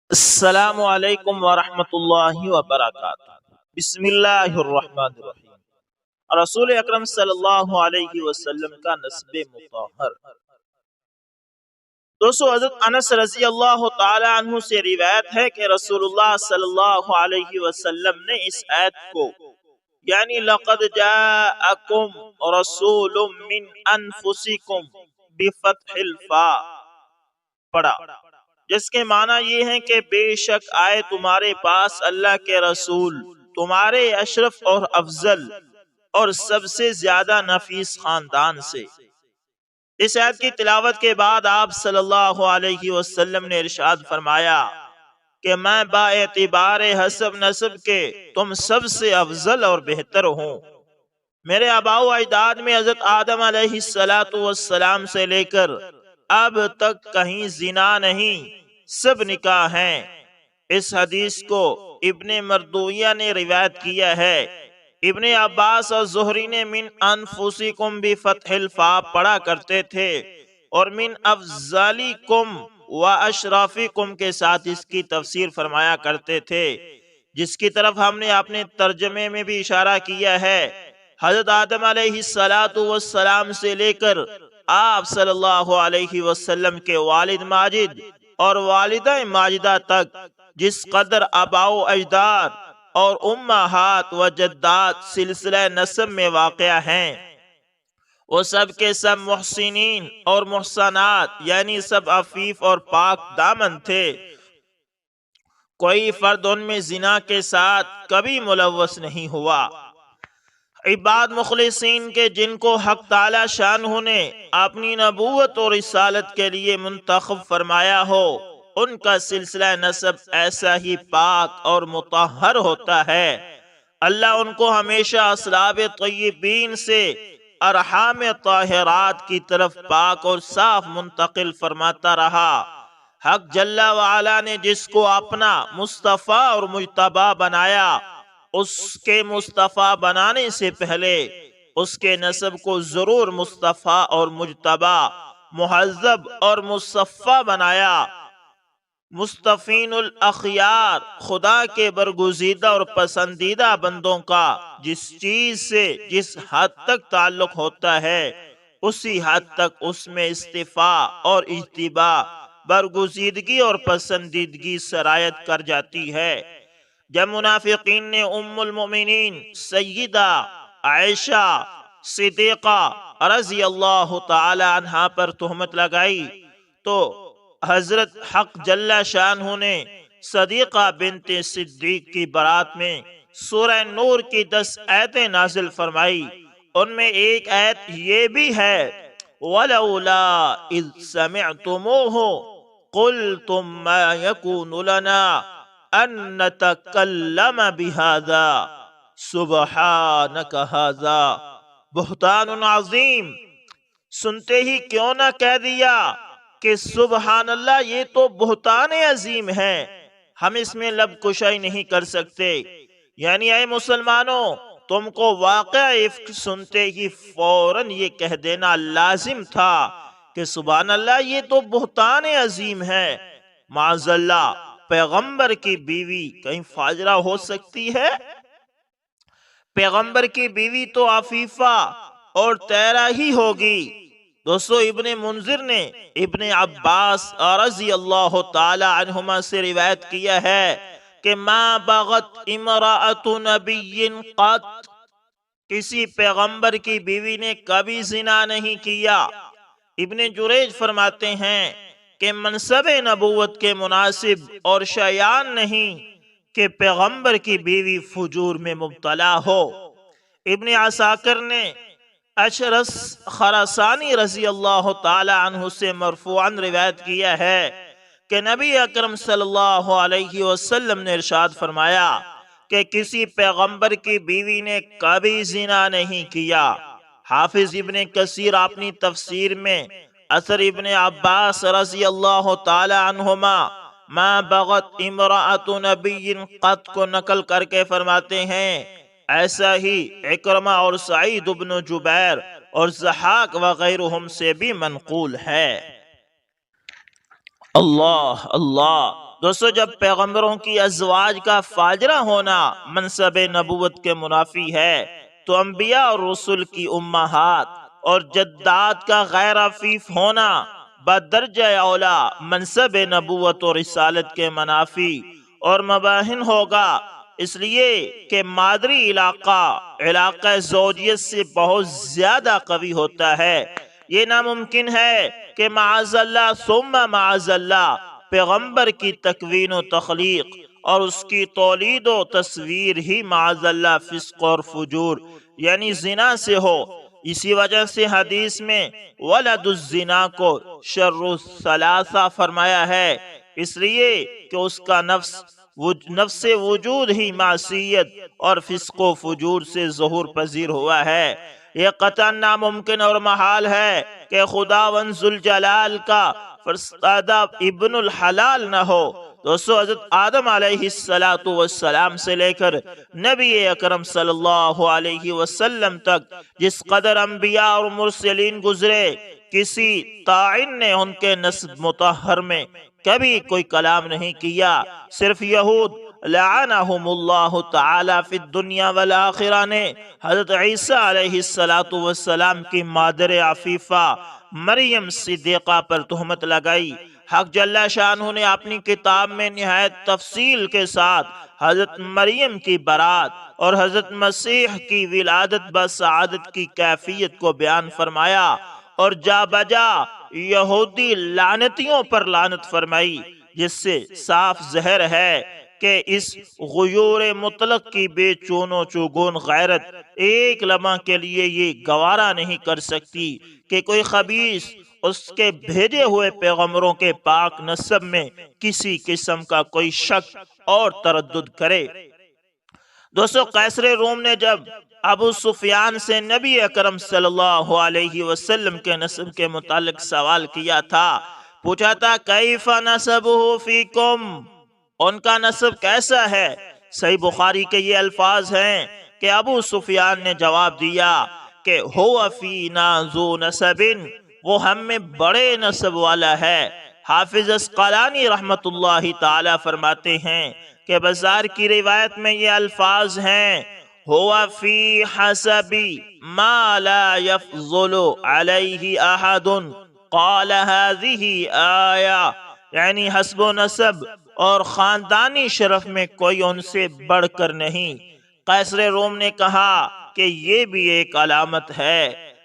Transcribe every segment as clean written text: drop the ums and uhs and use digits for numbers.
السلام علیکم ورحمۃ اللہ وبرکاتہ۔ بسم اللہ الرحمن الرحیم۔ رسول اکرم صلی اللہ علیہ وسلم کا نسب مطہر۔ دوستو، حضرت انس رضی اللہ تعالی عنہ سے روایت ہے کہ رسول اللہ صلی اللہ علیہ وسلم نے اس آیت کو یعنی لقد جاءکم رسول من انفسکم بفتح الفاء پڑھا، جس کے معنی یہ ہے کہ بے شک آئے تمہارے پاس اللہ کے رسول تمہارے اشرف اور افضل اور سب سے زیادہ نفیس خاندان سے۔ اس آیت کی تلاوت کے بعد آپ صلی اللہ علیہ وسلم نے ارشاد فرمایا کہ میں با اعتبار حسب نسب کے تم سب سے افضل اور بہتر ہوں۔ میرے آباء و اجداد میں حضرت آدم علیہ السلام سے لے کر اب تک کہیں زنا نہیں، سب نکاح ہیں۔ اس حدیث کو ابن مردویہ نے روایت کیا ہے۔ ابن عباس اور زہری نے من انفسکم بفتح الفاء پڑھا کرتے تھے اور من افضلکم و اشرافکم کے ساتھ اس کی تفسیر فرمایا کرتے تھے، جس کی طرف ہم نے اپنے ترجمے میں بھی اشارہ کیا ہے۔ حضرت آدم علیہ السلام سے لے کر آپ صلی اللہ علیہ وسلم کے والد ماجد اور والدہ ماجدہ تک جس قدر آباء و اجداد اور امہات و جدات سلسلہ نسب میں واقع ہیں، وہ سب کے سب محسنین اور محسنات یعنی سب عفیف اور پاک دامن تھے۔ کوئی فرد ان میں زنا کے ساتھ کبھی ملوث نہیں ہوا۔ عباد مخلصین کے جن کو حق تعالی شانہ نے اپنی نبوت اور رسالت کے لیے منتخب فرمایا ہو، ان کا سلسلہ نسب ایسا ہی پاک اور مطہر ہوتا ہے۔ اللہ ان کو ہمیشہ اصلاب طیبین سے ارحام طاہرات کی طرف پاک اور صاف منتقل فرماتا رہا۔ حق جل وعلا نے جس کو اپنا مصطفیٰ اور مجتبی بنایا، اس کے مصطفیٰ بنانے سے پہلے اس کے نسب کو ضرور مصطفیٰ اور مجتبی، مہذب اور مصفی بنایا۔ مصطفین الاخیار خدا کے برگزیدہ اور پسندیدہ بندوں کا جس چیز سے جس حد تک تعلق ہوتا ہے، اسی حد تک اس میں استفاء اور اجتباء، برگزیدگی اور پسندیدگی سرایت کر جاتی ہے۔ جب منافقین نے ام المؤمنین سیدہ عائشہ صدیقہ رضی اللہ تعالی عنہا پر تہمت لگائی تو حضرت حق جل شانہ نے صدیقہ بنت صدیق کی برات میں سورہ نور کی 10 آیتیں نازل فرمائی۔ ان میں ایک آیت یہ بھی ہے وَلَوْلَا إِذْ سَمِعْتُمُوهُ قُلْتُمْ مَا يَكُونُ لَنَا أَن نَّتَكَلَّمَ بِهَذَا سُبْحَانَكَ هَذَا بہتان عظیم۔ سنتے ہی کیوں نہ کہہ دیا کہ سبحان اللہ، یہ تو بہتان عظیم ہے، ہم اس میں لب کشائی نہیں کر سکتے۔ یعنی اے مسلمانوں، تم کو واقعہ افک سنتے ہی فوراً یہ کہہ دینا لازم تھا کہ سبحان اللہ، یہ تو بہتان عظیم ہے۔ معاذ اللہ، پیغمبر کی بیوی کہیں فاجرہ ہو سکتی ہے؟ پیغمبر کی بیوی تو عفیفہ اور طاہرہ ہی ہوگی۔ دوستو، ابن منذر نے ابن عباس رضی اللہ تعالی عنہما سے روایت کیا ہے کہ ما بغت امرأۃ نبی قط، کسی پیغمبر کی بیوی نے کبھی زنا نہیں کیا۔ ابن جریج فرماتے ہیں کہ منصب نبوت کے مناسب اور شایان نہیں کہ پیغمبر کی بیوی فجور میں مبتلا ہو۔ ابن عساکر نے اشرس خراسانی رضی اللہ تعالی عنہ سے مرفوعاً روایت کیا ہے کہ نبی اکرم صلی اللہ علیہ وسلم نے ارشاد فرمایا کہ کسی پیغمبر کی بیوی نے کبھی زنا نہیں کیا۔ حافظ ابن کثیر اپنی تفسیر میں اثر ابن عباس رضی اللہ تعالی عنہما ما بغت امرأۃ نبی قط کو نقل کر کے فرماتے ہیں، ایسا ہی اکرمہ اور سعید بن جبیر اور ضحاک وغیرہم سے بھی منقول ہے۔ اللہ اللہ۔ دوستو جب پیغمبروں کی ازواج کا فاجرہ ہونا منصب نبوت کے منافی ہے تو انبیاء اور رسول کی امہات اور جدات کا غیر عفیف ہونا بدرجہ اولا منصب نبوت اور رسالت کے منافی اور مباہن ہوگا، اس لیے کہ مادری علاقہ زوجیت سے بہت زیادہ قوی ہوتا ہے۔ یہ ناممکن ہے کہ معاذ اللہ ثم معاذ اللہ پیغمبر کی تکوین و تخلیق اور اس کی تولید و تصویر ہی معاذ اللہ فسق اور فجور یعنی زنا سے ہو۔ اسی وجہ سے حدیث میں ولد الزنا کو شر الثلاثہ فرمایا ہے، اس لیے کہ اس کا نفس وجود ہی معصیت اور فسق و فجور سے ظہور پذیر ہوا ہے۔ یہ قطعا ناممکن اور محال ہے کہ خداوند ذوالجلال کا فرزندہ ابن الحلال نہ ہو۔ دوستو حضرت آدم علیہ السلام سے لے کر نبی اکرم صلی اللہ علیہ وسلم تک جس قدر انبیاء اور مرسلین گزرے، کسی طاعن نے ان کے نسب مطہر میں کبھی کوئی کلام نہیں کیا۔ صرف یہود لعنہم اللہ تعالی فی الدنیا والآخرہ نے حضرت عیسیٰ علیہ السلام کی مادر عفیفہ مریم صدیقہ پر تہمت لگائی۔ حق جل شانہ نے اپنی کتاب میں نہایت تفصیل کے ساتھ حضرت مریم کی برات اور حضرت مسیح کی ولادت بسعادت کی کیفیت کو بیان فرمایا اور جا بجا یہودی لعنتیوں پر لعنت فرمائی، جس سے صاف ظاہر ہے کہ اس غیور مطلق کی بے چون و چوگون غیرت ایک لمحہ کے لیے یہ گوارا نہیں کر سکتی کہ کوئی خبیث اس کے بھیجے ہوئے پیغمبروں کے پاک نسب میں کسی قسم کا کوئی شک اور تردد کرے۔ دوستو قیصر روم نے جب ابو سفیان سے نبی اکرم صلی اللہ علیہ وسلم کے نسب کے متعلق سوال کیا تھا، پوچھا تھا کیف نسبہ فیکم، ان کا نسب کیسا ہے؟ صحیح بخاری کے یہ الفاظ ہیں کہ ابو سفیان نے جواب دیا کہ ہو فینا ذو نسب، وہ ہم میں بڑے نسب والا ہے۔ حافظ اسقلانی رحمت اللہ تعالی فرماتے ہیں کہ بازار کی روایت میں یہ الفاظ ہیں ہوا فی حسبی ما لا یفضل علیہ احد قال هذه آیہ، یعنی حسب و نسب اور خاندانی شرف میں کوئی ان سے بڑھ کر نہیں۔ قیصر روم نے کہا کہ یہ بھی ایک علامت ہے،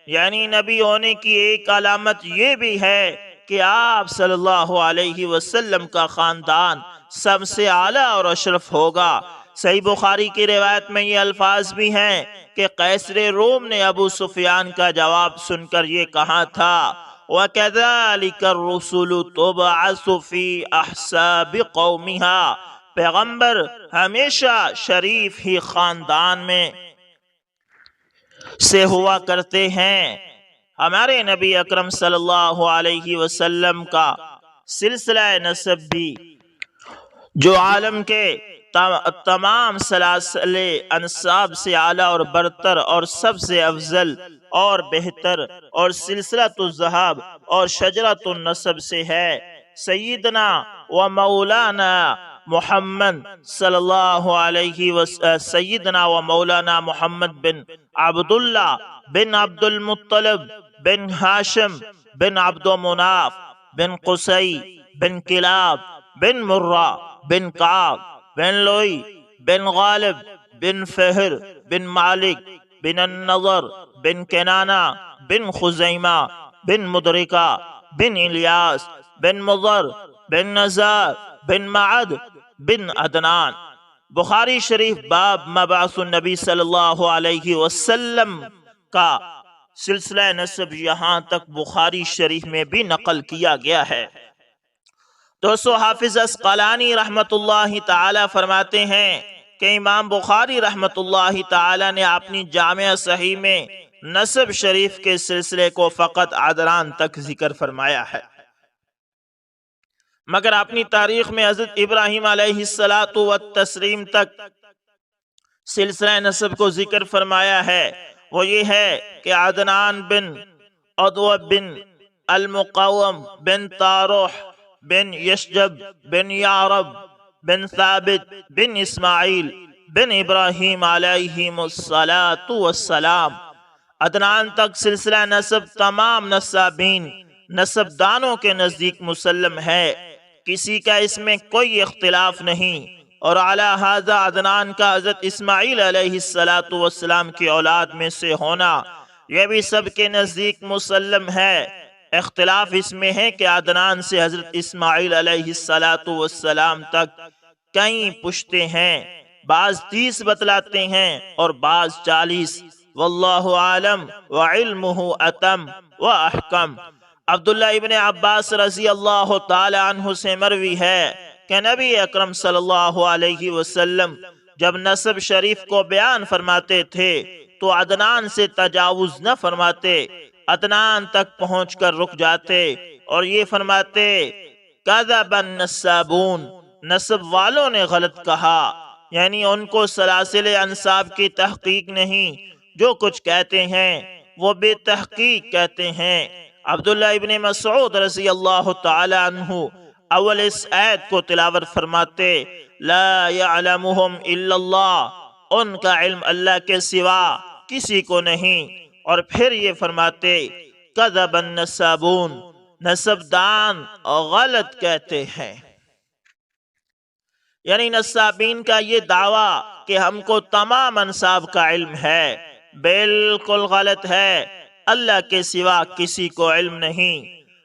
یعنی نبی ہونے کی ایک علامت یہ بھی ہے کہ آپ صلی اللہ علیہ وسلم کا خاندان سب سے اعلیٰ اور اشرف ہوگا۔ صحیح بخاری کی روایت میں یہ الفاظ بھی ہیں کہ قیصر روم نے ابو سفیان کا جواب سن کر یہ کہا تھا وَكَذَلِكَ الرُّسُلُ تُبْعَثُ فِي أَحْسَابِ قَوْمِهَا، پیغمبر ہمیشہ شریف ہی خاندان میں سے ہوا کرتے ہیں۔ ہمارے نبی اکرم صلی اللہ علیہ وسلم کا سلسلہ نسب بھی جو عالم کے تمام سلاسل انساب سے اعلیٰ اور برتر اور سب سے افضل اور بہتر اور سلسلۃ الذہب اور شجرۃ النسب سے ہے۔ سیدنا و مولانا محمد صلی اللہ علیہ وسلم، سیدنا و مولانا محمد بن عبداللہ بن عبد المطلب بن ہاشم بن عبد مناف بن قصی بن کلاب بن مرہ بن کعب بن لوئی بن غالب بن فہر بن مالک بن النضر بن کنانہ بن خزیمہ بن مدرکہ بن الیاس بن مضر بن نزار بن معد بن عدنان۔ بخاری شریف باب مبعث النبی صلی اللہ علیہ وسلم کا سلسلہ نسب یہاں تک بخاری شریف میں بھی نقل کیا گیا ہے۔ دوستو حافظ اسقلانی رحمت اللہ تعالی فرماتے ہیں کہ امام بخاری رحمت اللہ تعالی نے اپنی جامع صحیح میں نسب شریف کے سلسلے کو فقط عدنان تک ذکر فرمایا ہے، مگر اپنی تاریخ میں حضرت ابراہیم علیہ السلام تک سلسلہ نسب کو ذکر فرمایا ہے۔ وہ یہ ہے کہ عدنان بن عدو بن المقوم بن طاروح بن یشجب بن یعرب بن ثابت بن اسماعیل بن ابراہیم علیہم الصلاۃ والسلام۔ عدنان تک سلسلہ نسب تمام نسابین نسب دانوں کے نزدیک مسلم ہے، کسی کا اس میں کوئی اختلاف نہیں، اور اعلی ھذا عدنان کا حضرت اسماعیل علیہ السلام کی اولاد میں سے ہونا یہ بھی سب کے نزدیک مسلم ہے۔ اختلاف اس میں ہے کہ عدنان سے حضرت اسماعیل علیہ السلام تک کئی پشتے ہیں، بعض 30 بتلاتے ہیں اور بعض 40، واللہ عالم وعلمہ اتم واحکم۔ عبداللہ ابن عباس رضی اللہ تعالی عنہ سے مروی ہے کہ نبی اکرم صلی اللہ علیہ وسلم جب نسب شریف کو بیان فرماتے تھے تو عدنان سے تجاوز نہ فرماتے، عدنان تک پہنچ کر رک جاتے اور یہ فرماتے کذب النسابون، نسب والوں نے غلط کہا، یعنی ان کو سلاسل انساب کی تحقیق نہیں، جو کچھ کہتے ہیں وہ بے تحقیق کہتے ہیں۔ عبداللہ ابن مسعود رضی اللہ تعالی عنہ اول اس آیت کو تلاوت فرماتے لا یعلمہم الا اللہ، ان کا علم اللہ کے سوا کسی کو نہیں، اور پھر یہ فرماتے کذب النسابون، نسب دان غلط کہتے ہیں، یعنی نسابین کا یہ دعویٰ کہ ہم کو تمام انساب کا علم ہے بالکل غلط ہے، اللہ کے سوا کسی کو علم نہیں۔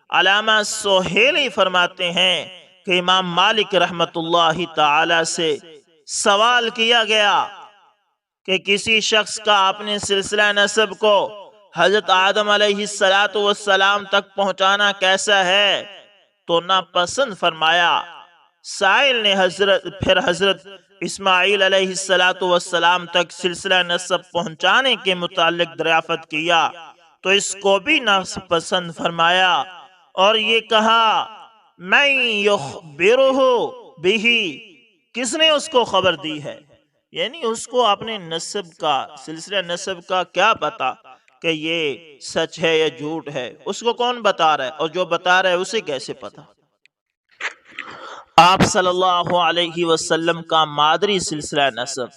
علامہ سہیلی فرماتے ہیں کہ امام مالک رحمت اللہ تعالی سے سوال کیا گیا کہ کسی شخص کا اپنے سلسلہ نسب کو حضرت آدم علیہ السلام تک پہنچانا کیسا ہے تو ناپسند فرمایا۔ سائل نے پھر حضرت اسماعیل علیہ السلام تک سلسلہ نسب پہنچانے کے متعلق دریافت کیا تو اس کو بھی ناپسند فرمایا اور یہ کہا من یخبرہ بہ، کس نے اس کو خبر دی ہے، یعنی اس کو اپنے نسب کا سلسلہ نسب کا کیا پتا کہ یہ سچ ہے یا جھوٹ ہے، اس کو کون بتا رہا ہے، اور جو بتا رہا ہے اسے کیسے پتا۔ آپ صلی اللہ علیہ وسلم کا مادری سلسلہ نسب،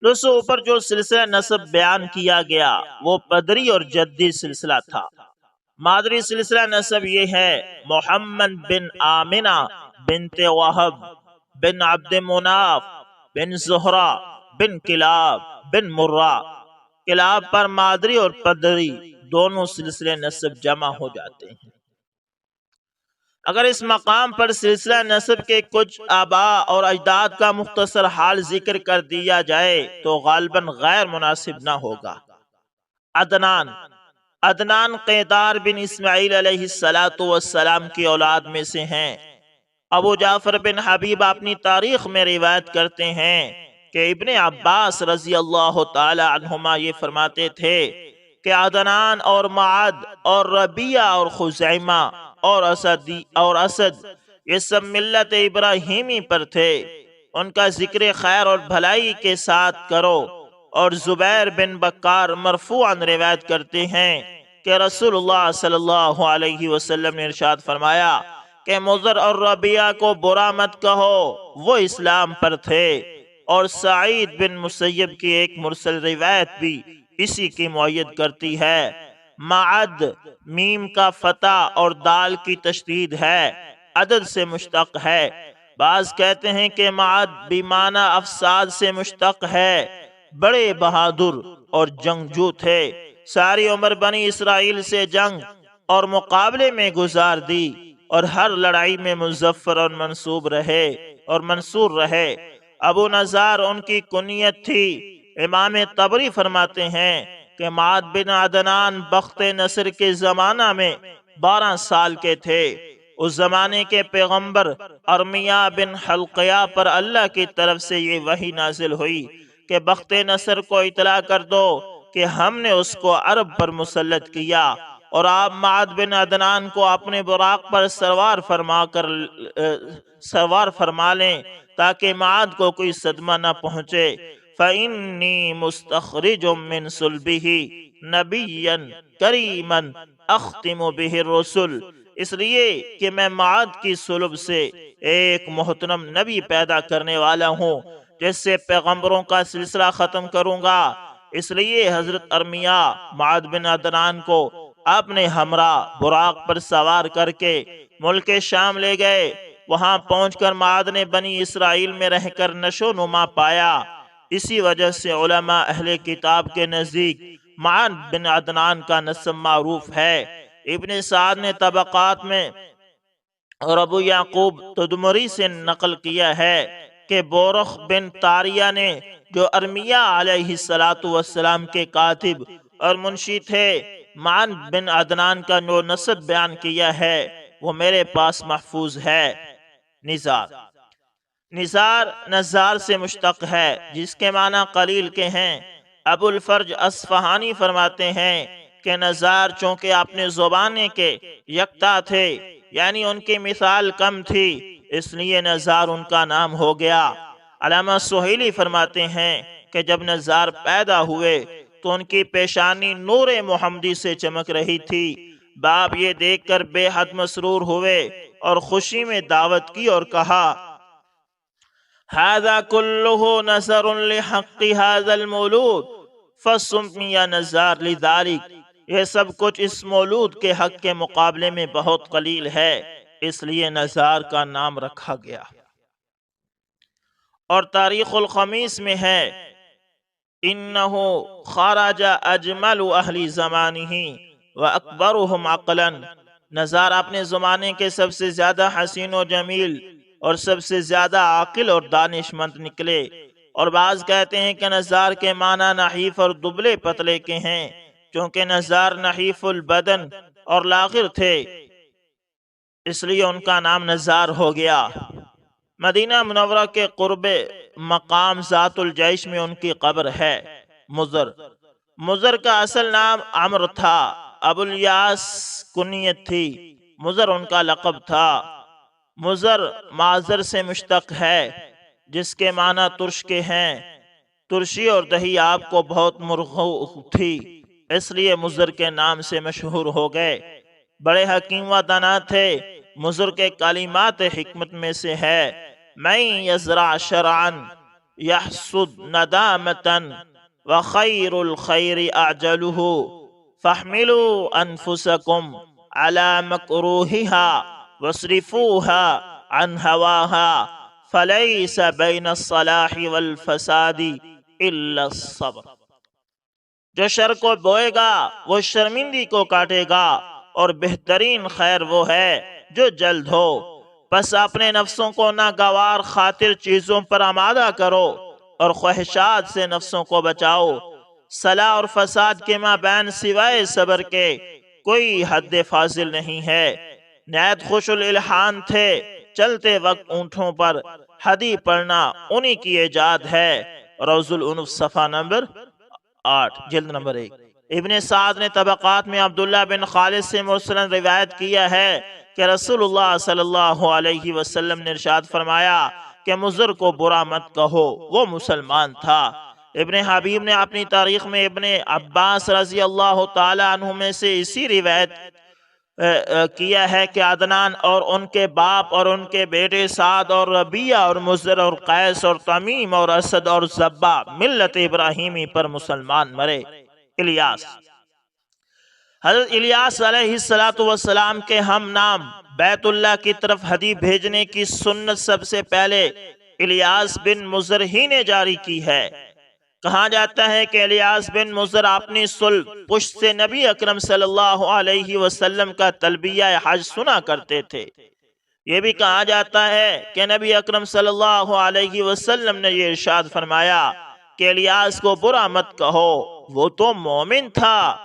دوستو اوپر جو سلسلہ نسب بیان کیا گیا وہ پدری اور جدی سلسلہ تھا۔ مادری سلسلہ نسب یہ ہے محمد بن آمنہ بنت وہب بن عبد مناف بن زہرہ بن کلاب بن مرہ۔ کلاب پر مادری اور پدری دونوں سلسلے نسب جمع ہو جاتے ہیں۔ اگر اس مقام پر سلسلہ نسب کے کچھ آباء اور اجداد کا مختصر حال ذکر کر دیا جائے تو غالباً غیر مناسب نہ ہوگا۔ عدنان قیدار بن اسماعیل علیہ السلام کی اولاد میں سے ہیں۔ ابو جعفر بن حبیب اپنی تاریخ میں روایت کرتے ہیں کہ ابن عباس رضی اللہ تعالی عنہما یہ فرماتے تھے کہ عدنان اور معد اور ربیہ اور خزیمہ اور اسد یہ سب ملت ابراہیمی پر تھے، ان کا ذکر خیر اور بھلائی کے ساتھ کرو۔ اور زبیر بن بکار مرفوعاً روایت کرتے ہیں کہ رسول اللہ صلی اللہ علیہ وسلم نے ارشاد فرمایا کہ مضر اور ربیہ کو برا مت کہو، وہ اسلام پر تھے۔ اور سعید بن مسیب کی ایک مرسل روایت بھی اسی کی مؤید کرتی ہے۔ معد میم کا فتح اور دال کی تشدید ہے، عدد سے مشتق ہے۔ بعض کہتے ہیں کہ معد بیمانہ افساد سے مشتق ہے۔ بڑے بہادر اور جنگجو تھے، ساری عمر بنی اسرائیل سے جنگ اور مقابلے میں گزار دی اور ہر لڑائی میں مظفر اور منصور رہے۔ ابو نضار ان کی کنیت تھی۔ امام طبری فرماتے ہیں کہ معد بن عدنان بخت نصر کے زمانہ میں 12 سال کے تھے۔ اس زمانے کے پیغمبر ارمیہ بن حلقیہ پر اللہ کی طرف سے یہ وحی نازل ہوئی کہ بخت نصر کو اطلاع کر دو کہ ہم نے اس کو عرب پر مسلط کیا، اور آپ معد بن عدنان کو اپنے براق پر سوار فرما لیں تاکہ معد کو کوئی صدمہ نہ پہنچے۔ فَإِنِّي مُسْتَخْرِجٌ مِّن صُلْبِهِ نَبِيًّا كَرِيمًا أَخْتِمُ بِهِ الرُّسُلَ، اس لیے کہ میں معاد کی صلب سے ایک محترم نبی پیدا کرنے والا ہوں جس سے پیغمبروں کا سلسلہ ختم کروں گا۔ اس لیے حضرت ارمیا معاد بن عدنان کو اپنے ہمراہ براق پر سوار کر کے ملک شام لے گئے۔ وہاں پہنچ کر معاد نے بنی اسرائیل میں رہ کر نشو نما پایا۔ اسی وجہ سے علماء اہل کتاب کے نزدیک معاد بن عدنان کا نسب معروف ہے۔ ابن سعد نے طبقات میں اور ابو یعقوب تدمری سے نقل کیا ہے کہ بورخ بن تاریہ نے جو ارمیا علیہ السلام کے کاتب اور منشی تھے معاد بن عدنان کا جو نسب بیان کیا ہے وہ میرے پاس محفوظ ہے۔ نزار نزار نزار سے مشتق ہے جس کے معنی قلیل کے ہیں۔ ابو الفرج اصفہانی فرماتے ہیں کہ نزار چونکہ اپنے زبانے کے یکتا تھے یعنی ان کی مثال کم تھی اس لیے نزار ان کا نام ہو گیا۔ علامہ سہیلی فرماتے ہیں کہ جب نزار پیدا ہوئے تو ان کی پیشانی نور محمدی سے چمک رہی تھی۔ باپ یہ دیکھ کر بے حد مسرور ہوئے اور خوشی میں دعوت کی اور کہا هذا كله نذر لحق هذا المولود فسمي نزار لذلك، یہ سب کچھ اس مولود کے حق کے مقابلے میں بہت قلیل ہے اس لیے نزار کا نام رکھا گیا۔ اور تاریخ الخمیس میں ہے انہو خرج اجمل اہل زمانہ واکبرہم عقلا، نزار اپنے زمانے کے سب سے زیادہ حسین و جمیل اور سب سے زیادہ عاقل اور دانش مند نکلے۔ اور بعض کہتے ہیں کہ نزار کے معنی نحیف اور دبلے پتلے کے ہیں چونکہ نزار نحیف البدن اور لاغر تھے اس لیے ان کا نام نزار ہو گیا۔ مدینہ منورہ کے قرب مقام ذات الجیش میں ان کی قبر ہے۔ مضر مضر کا اصل نام عمر تھا، ابو الیاس کنیت تھی، مضر ان کا لقب تھا۔ مضر معذر سے مشتق ہے جس کے معنی ترش کے ہیں۔ ترشی اور دہی آپ کو بہت مرغوب تھی اس لیے مضر کے نام سے مشہور ہو گئے۔ بڑے حکیم و دانا تھے۔ مضر کے کلمات حکمت میں سے ہے من یزرع شرعا یحصد ندامتا وخیر الخیر اعجلہ فاحملوا انفسکم علی مکروہها واصرفوها عن هواها فلیس بین الصلاح والفساد الا الصبر، جو شر کو بوئے گا وہ شرمندی کو کاٹے گا اور بہترین خیر وہ ہے جو جلد ہو۔ پس اپنے نفسوں کو ناگوار خاطر چیزوں پر آمادہ کرو اور خواہشات سے نفسوں کو بچاؤ۔ صلاح اور فساد کے مابین سوائے صبر کے کوئی حد فاضل نہیں ہے۔ نہایت خوش الالحان تھے، چلتے وقت اونٹوں پر حدیث پڑھنا انہی کی ایجاد ہے۔ روز الانف صفحہ نمبر 8 جلد نمبر 1۔ ابن سعد نے طبقات میں عبداللہ بن خالد سے مرسلن روایت کیا ہے کہ رسول اللہ صلی اللہ علیہ وسلم نے ارشاد فرمایا کہ مضر کو برا مت کہو، وہ مسلمان تھا۔ ابن حبیب نے اپنی تاریخ میں ابن عباس رضی اللہ تعالی عنہ میں سے اسی روایت کیا ہے کہ عدنان اور ان کے باپ اور ان کے بیٹے سعد اور ربیہ اور مضر اور قیس اور تمیم اور اسد اور زبہ ملت ابراہیمی پر مسلمان مرے۔ الیاس حضرت الیاس علیہ السلام کے ہم نام بیت اللہ کی طرف ہدی بھیجنے کی سنت سب سے پہلے الیاس بن مضر ہی نے جاری کی ہے۔ کہا جاتا ہے کہ الیاس بن مضر اپنی صلب پشت سے نبی اکرم صلی اللہ علیہ وسلم کا تلبیہ حج سنا کرتے تھے۔ یہ بھی کہا جاتا ہے کہ نبی اکرم صلی اللہ علیہ وسلم نے یہ ارشاد فرمایا کہ الیاس کو برا مت کہو، وہ تو مومن تھا۔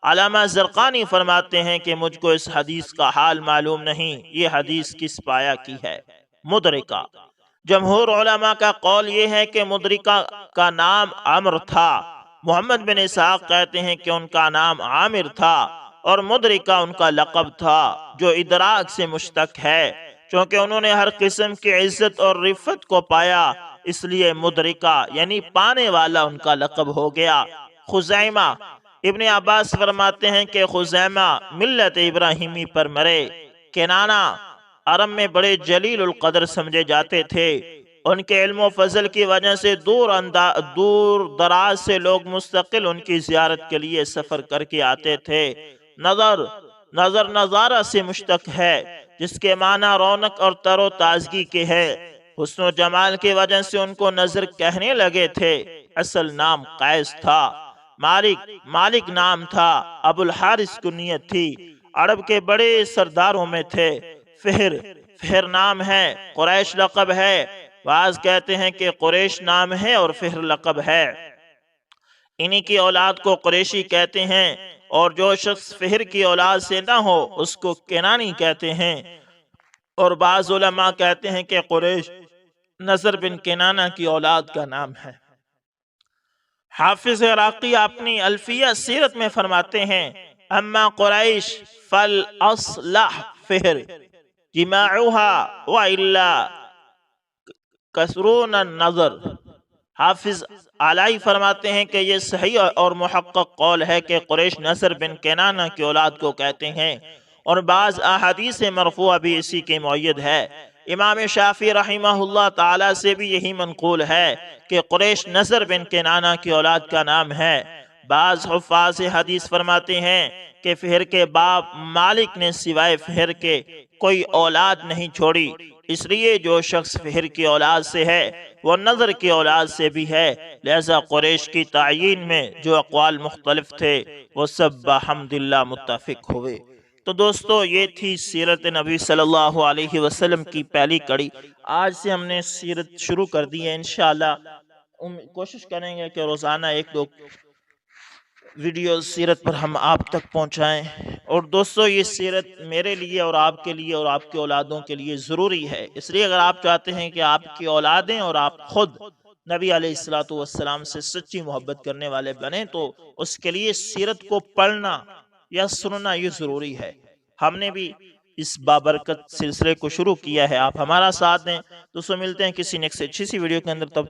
علامہ زرقانی فرماتے ہیں کہ مجھ کو اس حدیث کا حال معلوم نہیں، یہ حدیث کس پایا کی ہے۔ مدرکہ جمہور علماء کا قول یہ ہے کہ مدرکہ کا نام عمر تھا۔ محمد بن اسحاق کہتے ہیں کہ ان کا نام عامر تھا اور مدرکہ ان کا لقب تھا جو ادراک سے مشتق ہے، چونکہ انہوں نے ہر قسم کی عزت اور رفت کو پایا اس لیے مدرکہ یعنی پانے والا ان کا لقب ہو گیا۔ خزیمہ ابن عباس فرماتے ہیں کہ خزیمہ ملت ابراہیمی پر مرے۔ کنانہ عرب میں بڑے جلیل القدر سمجھے جاتے تھے۔ ان کے علم و فضل کی وجہ سے دور دراز سے لوگ مستقل ان کی زیارت کے لیے سفر کر کے آتے تھے۔ نظر نظارہ سے مشتق ہے، جس کے معنی رونق اور تر و تازگی کے ہے۔ حسن و جمال کی وجہ سے ان کو نظر کہنے لگے تھے۔ اصل نام قیس تھا، مالک نام تھا، ابو الحارث کنیت تھی۔ عرب کے بڑے سرداروں میں تھے۔ فہر نام ہے، قریش لقب ہے۔ بعض کہتے ہیں کہ قریش نام ہے اور فہر لقب ہے۔ انہی کی اولاد کو قریشی کہتے ہیں، اور جو شخص فہر کی اولاد سے نہ ہو اس کو کنانی کہتے ہیں۔ اور بعض علماء کہتے ہیں کہ قریش نضر بن کنانہ کی اولاد کا نام ہے۔ حافظ عراقی اپنی الفیہ سیرت میں فرماتے ہیں، اما قریش فالاصلح فہر جماعها وإلا کسرون النظر۔ حافظ علائی فرماتے ہیں کہ یہ صحیح اور محقق قول ہے کہ قریش نضر بن کنانہ کی اولاد کو کہتے ہیں، اور بعض احادیث مرفوعہ بھی اسی کے مؤید ہے۔ امام شافعی رحمہ اللہ تعالی سے بھی یہی منقول ہے کہ قریش نضر بن کنانہ کی اولاد کا نام ہے۔ بعض حفاظ حدیث فرماتے ہیں کہ فہر کے باپ مالک نے سوائے فہر کے کوئی اولاد نہیں چھوڑی، اس لیے جو شخص فہر کی اولاد سے ہے وہ نضر کی اولاد سے بھی ہے، لہذا قریش کی تعیین میں جو اقوال مختلف تھے وہ سب بحمداللہ متفق ہوئے۔ تو دوستو، یہ تھی سیرت نبی صلی اللہ علیہ وسلم کی پہلی کڑی۔ آج سے ہم نے سیرت شروع کر دی ہے، انشاءاللہ کوشش کریں گے کہ روزانہ 1-2 ویڈیو سیرت پر ہم آپ تک پہنچائیں۔ اور دوستو، یہ سیرت میرے لیے اور آپ کے لیے اور آپ کے اولادوں کے لیے ضروری ہے، اس لیے اگر آپ چاہتے ہیں کہ آپ کی اولادیں اور آپ خود نبی علیہ السلام سے سچی محبت کرنے والے بنیں، تو اس کے لیے سیرت کو پڑھنا یا سننا یہ ضروری ہے۔ ہم نے بھی اس بابرکت سلسلے کو شروع کیا ہے، آپ ہمارا ساتھ دیں۔ دوستو، ملتے ہیں کسی نیکسٹ اچھی سی ویڈیو کے اندر، تب تک